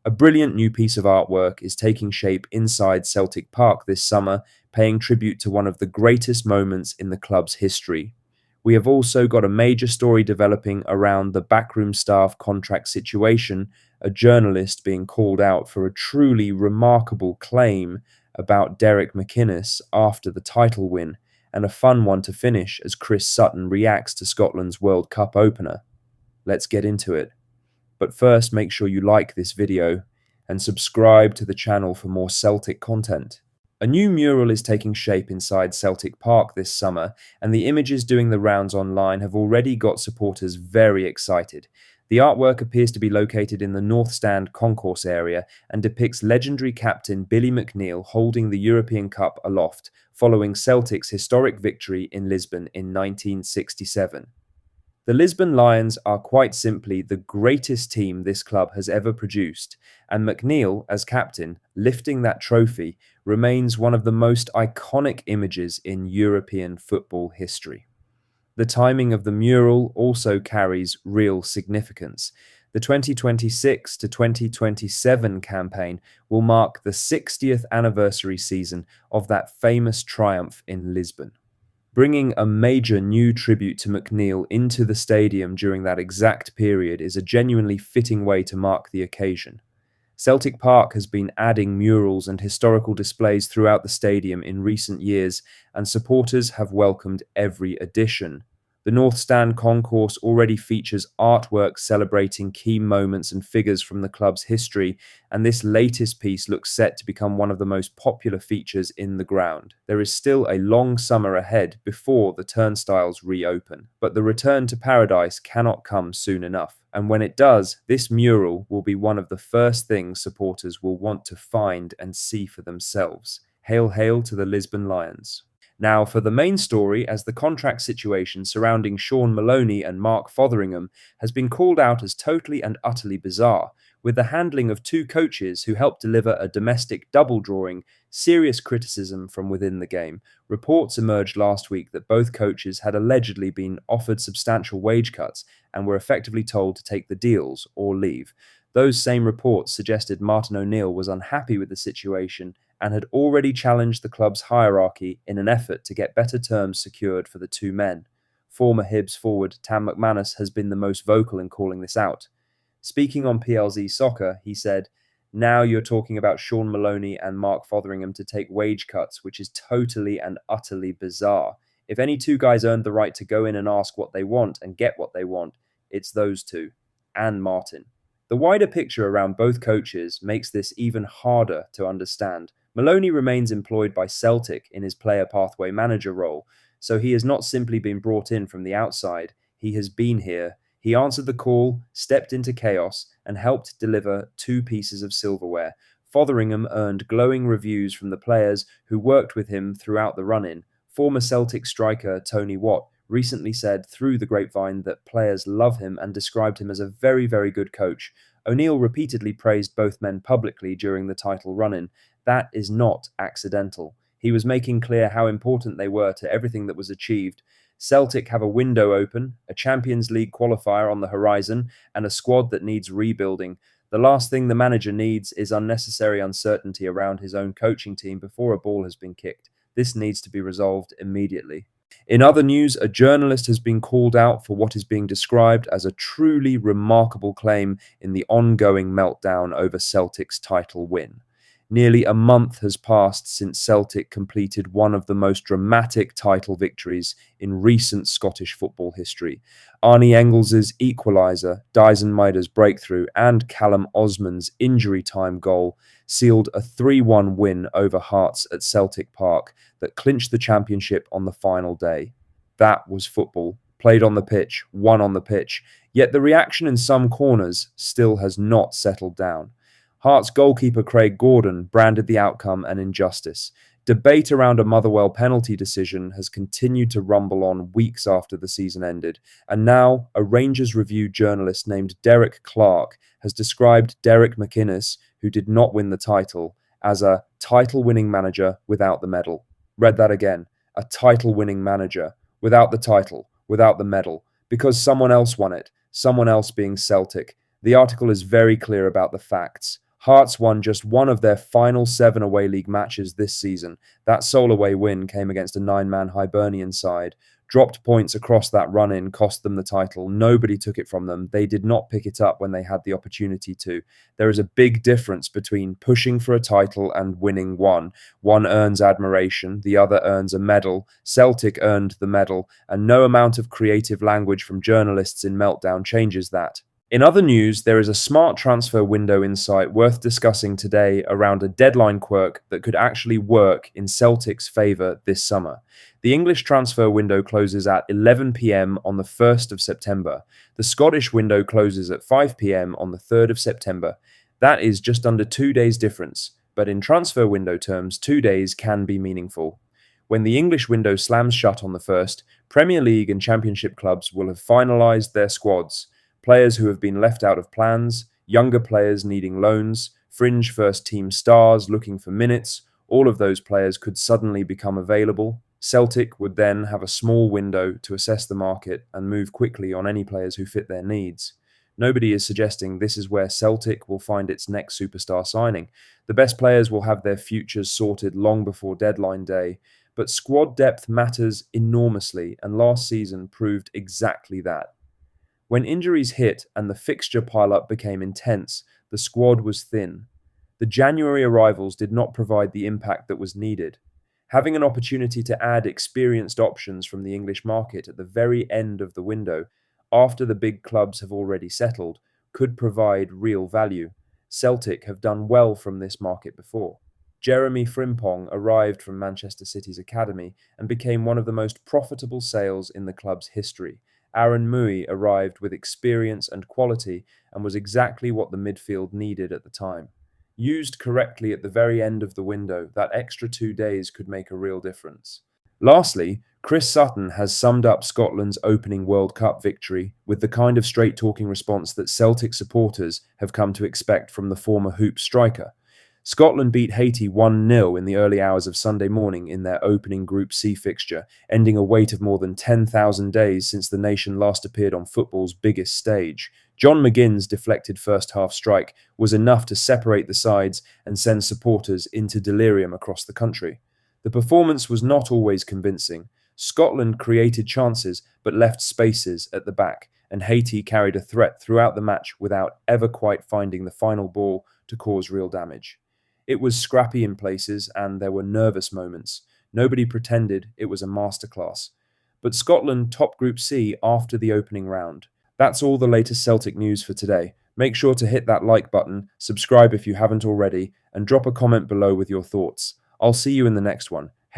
A brilliant new piece of artwork is taking shape inside Celtic Park this summer, paying tribute to one of the greatest moments in the club's history. We have also got a major story developing around the Backroom staff contract situation, a journalist being called out for a truly remarkable claim about Derek McInnes after the title win, and a fun one to finish as Chris Sutton reacts to Scotland's World Cup opener. Let's get into it. But first, make sure you like this video and subscribe to the channel for more Celtic content. A new mural is taking shape inside Celtic Park this summer, and the images doing the rounds online have already got supporters very excited. The artwork appears to be located in the North Stand concourse area and depicts legendary captain Billy McNeill holding the European Cup aloft, following Celtic's historic victory in Lisbon in 1967. The Lisbon Lions are quite simply the greatest team this club has ever produced, and McNeill, as captain, lifting that trophy, remains one of the most iconic images in European football history. The timing of the mural also carries real significance. The 2026 to 2027 campaign will mark the 60th anniversary season of that famous triumph in Lisbon. Bringing a major new tribute to McNeill into the stadium during that exact period is a genuinely fitting way to mark the occasion. Celtic Park has been adding murals and historical displays throughout the stadium in recent years, and supporters have welcomed every addition. The North Stand concourse already features artwork celebrating key moments and figures from the club's history, and this latest piece looks set to become one of the most popular features in the ground. There is still a long summer ahead before the turnstiles reopen, but the return to paradise cannot come soon enough, and when it does, this mural will be one of the first things supporters will want to find and see for themselves. Hail, hail to the Lisbon Lions. Now, for the main story, as the contract situation surrounding Sean Maloney and Mark Fotheringham has been called out as totally and utterly bizarre, with the handling of two coaches who helped deliver a domestic double drawing, serious criticism from within the game. Reports emerged last week that both coaches had allegedly been offered substantial wage cuts and were effectively told to take the deals or leave. Those same reports suggested Martin O'Neill was unhappy with the situation and had already challenged the club's hierarchy in an effort to get better terms secured for the two men. Former Hibs forward Tam McManus has been the most vocal in calling this out. Speaking on PLZ Soccer, he said, "Now you're talking about Sean Maloney and Mark Fotheringham to take wage cuts, which is totally and utterly bizarre. If any two guys earned the right to go in and ask what they want and get what they want, it's those two, and Martin." The wider picture around both coaches makes this even harder to understand. Maloney remains employed by Celtic in his player pathway manager role, so he has not simply been brought in from the outside. He has been here. He answered the call, stepped into chaos, and helped deliver two pieces of silverware. Fotheringham earned glowing reviews from the players who worked with him throughout the run-in. Former Celtic striker Tony Watt recently said through the grapevine that players love him and described him as a very, very good coach. O'Neill repeatedly praised both men publicly during the title run-in. That is not accidental. He was making clear how important they were to everything that was achieved. Celtic have a window open, a Champions League qualifier on the horizon, and a squad that needs rebuilding. The last thing the manager needs is unnecessary uncertainty around his own coaching team before a ball has been kicked. This needs to be resolved immediately. In other news, a journalist has been called out for what is being described as a truly remarkable claim in the ongoing meltdown over Celtic's title win. Nearly a month has passed since Celtic completed one of the most dramatic title victories in recent Scottish football history. Arnie Engels' equaliser, Dyson Maida's breakthrough, and Callum Osman's injury time goal sealed a 3-1 win over Hearts at Celtic Park that clinched the championship on the final day. That was football, played on the pitch, won on the pitch, yet the reaction in some corners still has not settled down. Hearts goalkeeper Craig Gordon branded the outcome an injustice. Debate around a Motherwell penalty decision has continued to rumble on weeks after the season ended, and now a Rangers Review journalist named Derek Clark has described Derek McInnes, who did not win the title, as a title-winning manager without the medal. Read that again. A title-winning manager without the title, without the medal, because someone else won it, someone else being Celtic. The article is very clear about the facts. Hearts won just one of their final 7 away league matches this season. That sole away win came against a 9-man Hibernian side. Dropped points across that run-in cost them the title. Nobody took it from them. They did not pick it up when they had the opportunity to. There is a big difference between pushing for a title and winning one. One earns admiration, the other earns a medal. Celtic earned the medal, and no amount of creative language from journalists in Meltdown changes that. In other news, there is a smart transfer window insight worth discussing today around a deadline quirk that could actually work in Celtic's favour this summer. The English transfer window closes at 11 p.m. on the 1st of September. The Scottish window closes at 5 p.m. on the 3rd of September. That is just under 2 days difference, but in transfer window terms, 2 days can be meaningful. When the English window slams shut on the 1st, Premier League and Championship clubs will have finalised their squads. Players who have been left out of plans, younger players needing loans, fringe first-team stars looking for minutes, all of those players could suddenly become available. Celtic would then have a small window to assess the market and move quickly on any players who fit their needs. Nobody is suggesting this is where Celtic will find its next superstar signing. The best players will have their futures sorted long before deadline day, but squad depth matters enormously, and last season proved exactly that. When injuries hit and the fixture pile-up became intense, the squad was thin. The January arrivals did not provide the impact that was needed. Having an opportunity to add experienced options from the English market at the very end of the window, after the big clubs have already settled, could provide real value. Celtic have done well from this market before. Jeremy Frimpong arrived from Manchester City's academy and became one of the most profitable sales in the club's history. Aaron Mui arrived with experience and quality and was exactly what the midfield needed at the time. Used correctly at the very end of the window, that extra 2 days could make a real difference. Lastly, Chris Sutton has summed up Scotland's opening World Cup victory with the kind of straight-talking response that Celtic supporters have come to expect from the former Hoops striker. Scotland beat Haiti 1-0 in the early hours of Sunday morning in their opening Group C fixture, ending a wait of more than 10,000 days since the nation last appeared on football's biggest stage. John McGinn's deflected first-half strike was enough to separate the sides and send supporters into delirium across the country. The performance was not always convincing. Scotland created chances but left spaces at the back, and Haiti carried a threat throughout the match without ever quite finding the final ball to cause real damage. It was scrappy in places and there were nervous moments. Nobody pretended it was a masterclass. But Scotland topped Group C after the opening round. That's all the latest Celtic news for today. Make sure to hit that like button, subscribe if you haven't already, and drop a comment below with your thoughts. I'll see you in the next one.